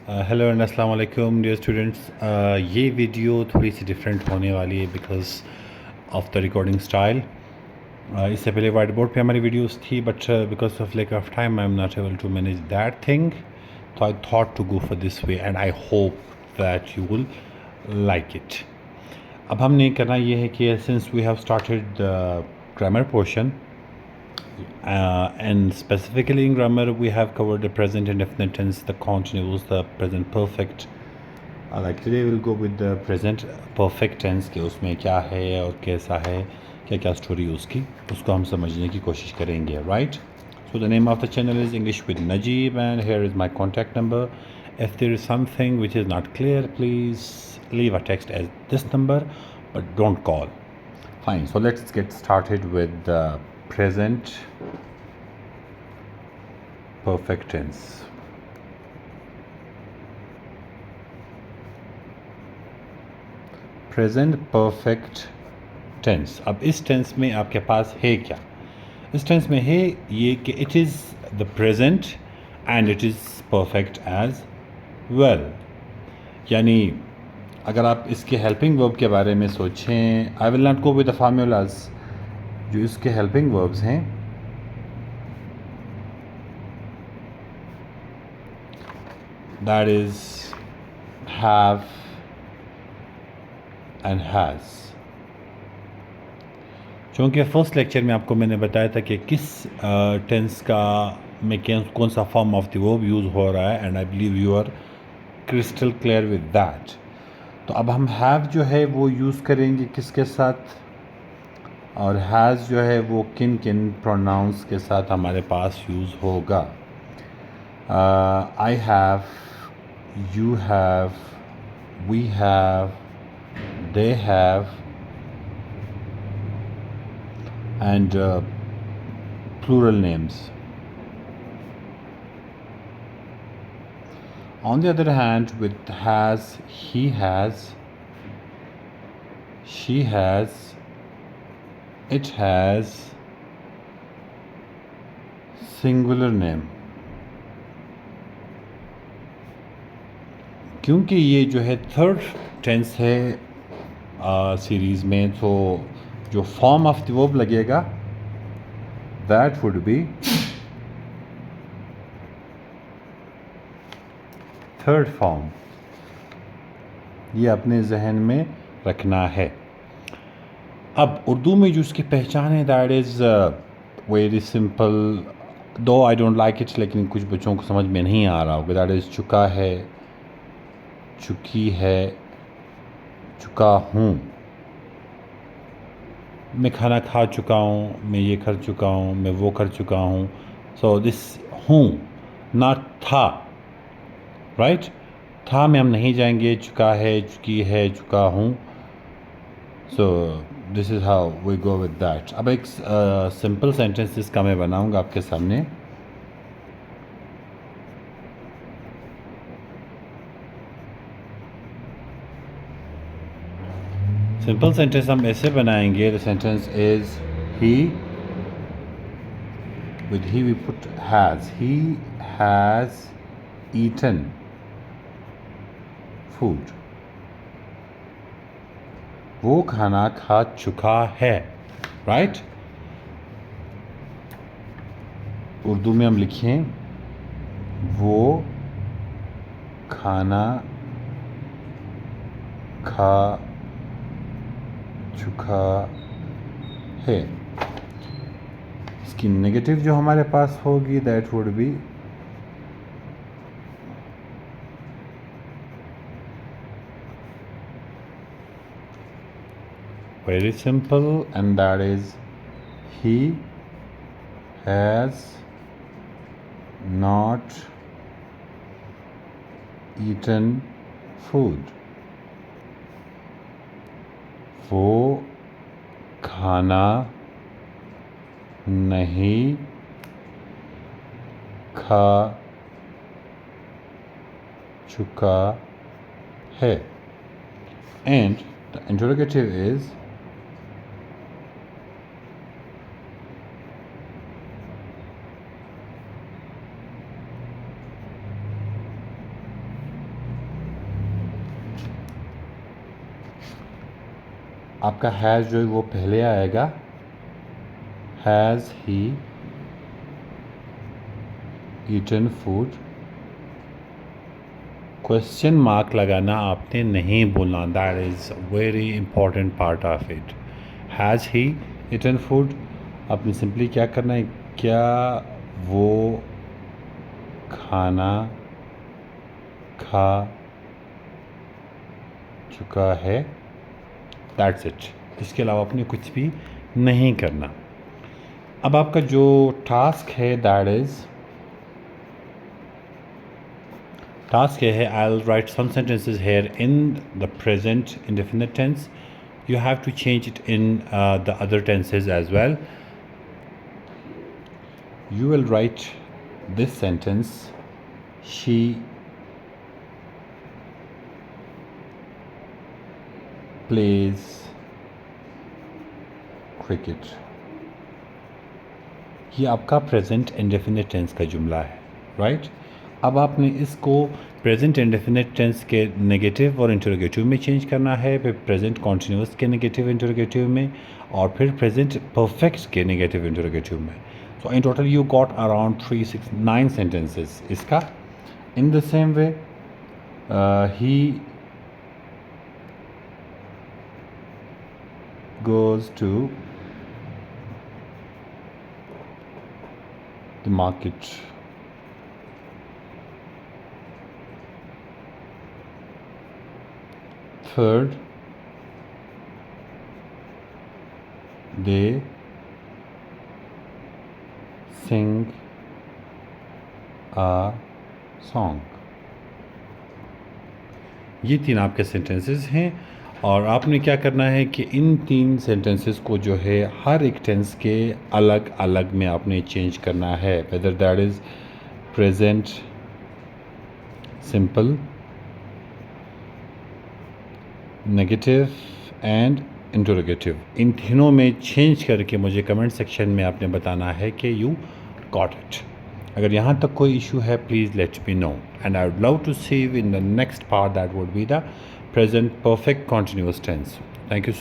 Hello and अस्सलाम वालेकुम dear students. ये वीडियो थोड़ी सी डिफरेंट होने वाली है because of the recording style. इससे पहले वाइट बोर्ड पे हमारी वीडियोस थी but because of lack of time I am not able to manage that thing, तो I thought to go for this way and I hope that you will like it. अब हमने करना ये है कि since we have started the grammar portion, and specifically in grammar we have covered the present indefinite tense, the continuous, the present perfect. Like today we'll go with the present perfect tense कि उसमें क्या है और कैसा है, क्या क्या story उसकी, उसको हम समझने की कोशिश करेंगे, right? So the name of the channel is English with Najib and here is my contact number. If there is something which is not clear, please leave a text as this number but don't call. Fine, so let's get started with the present perfect tense. Present perfect tense. अब इस tense में आपके पास है क्या? इस tense में है ये कि it is the present and it is perfect as well. यानी अगर आप इसके हेल्पिंग वर्ब के बारे में सोचें, I will not go with the formulas, जो इसके हेल्पिंग वर्ब्स हैं that is have and has. क्योंकि फर्स्ट लेक्चर में आपको मैंने बताया था कि किस टेंस का में कौन सा form of the verb use हो रहा है, and I believe you are crystal clear with that. तो अब हम हैव जो है वो यूज़ करेंगे किसके साथ, और हैज़ जो है वो किन किन प्रोनाउंस के साथ हमारे पास यूज़ होगा। I have, you have, we have, they have and plural names. On the other hand, with has, he has, she has, it has, singular name. क्योंकि ये जो है थर्ड टेंस है सीरीज़ में, तो जो फॉर्म ऑफ द वर्ब लगेगा that would B third form. ये अपने जहन में रखना है। अब उर्दू में जो उसकी पहचान है दैट इज़ वेरी सिंपल, दो आई डोंट लाइक इट, लेकिन कुछ बच्चों को समझ में नहीं आ रहा होगा। दैट इज़ चुका है, चुकी है, चुका हूँ, मैं खाना खा चुका हूँ, मैं ये कर चुका हूँ, मैं वो कर चुका हूँ। सो दिस हूँ नॉट था, राइट? था में हम नहीं जाएंगे, चुका है, चुकी है, चुका हूँ। So this is how we go with that. अब एक सिंपल सेंटेंस इसका मैं बनाऊँगा आपके सामने। सिंपल सेंटेंस हम ऐसे बनाएंगे, the sentence is he, with he we put has, he has eaten food, वो खाना खा चुका है, राइट? उर्दू में हम लिखें वो खाना खा चुका है। इसकी नेगेटिव जो हमारे पास होगी that would B very simple, and that is he has not eaten food. वो खाना नहीं खा चुका है। And the interrogative is आपका हैज़ जो है वो पहले आएगा, has he eaten food. Question mark लगाना आपने नहीं बोलना, that is very important part of it. Has he eaten food, आपने सिंपली क्या करना है, क्या वो खाना खा चुका है, दैट्स इट। इसके अलावा आपने कुछ भी नहीं करना। अब आपका जो टास्क है दैट इज़, टास्क ये है, I will write some sentences here in the present indefinite tense, you have to change it in the other tenses as well. You will write this sentence, she plays cricket. ये आपका present indefinite tense का जुमला है, right? अब आपने इसको present indefinite tense के negative और इंटरोगेटिव में चेंज करना है, फिर प्रेजेंट कॉन्टिन्यूस के नेगेटिव इंटरोगेटिव में, और फिर प्रेजेंट परफेक्ट के नेगेटिव इंटरोगेटिव में। So in total you got around 3, 6, 9 sentences इसका। इन द सेम वे ही goes to the market. Third, they sing a song. ये 3 आपके सेंटेंसेस हैं, और आपने क्या करना है कि इन 3 सेंटेंसेस को जो है हर एक टेंस के अलग अलग में आपने चेंज करना है, whether that is present simple, negative and interrogative. इन तीनों में चेंज करके मुझे कमेंट सेक्शन में आपने बताना है कि यू गॉट इट। अगर यहाँ तक कोई इशू है, please let me know, and I would love to see you in the next part, that would be the present perfect continuous tense. Thank you.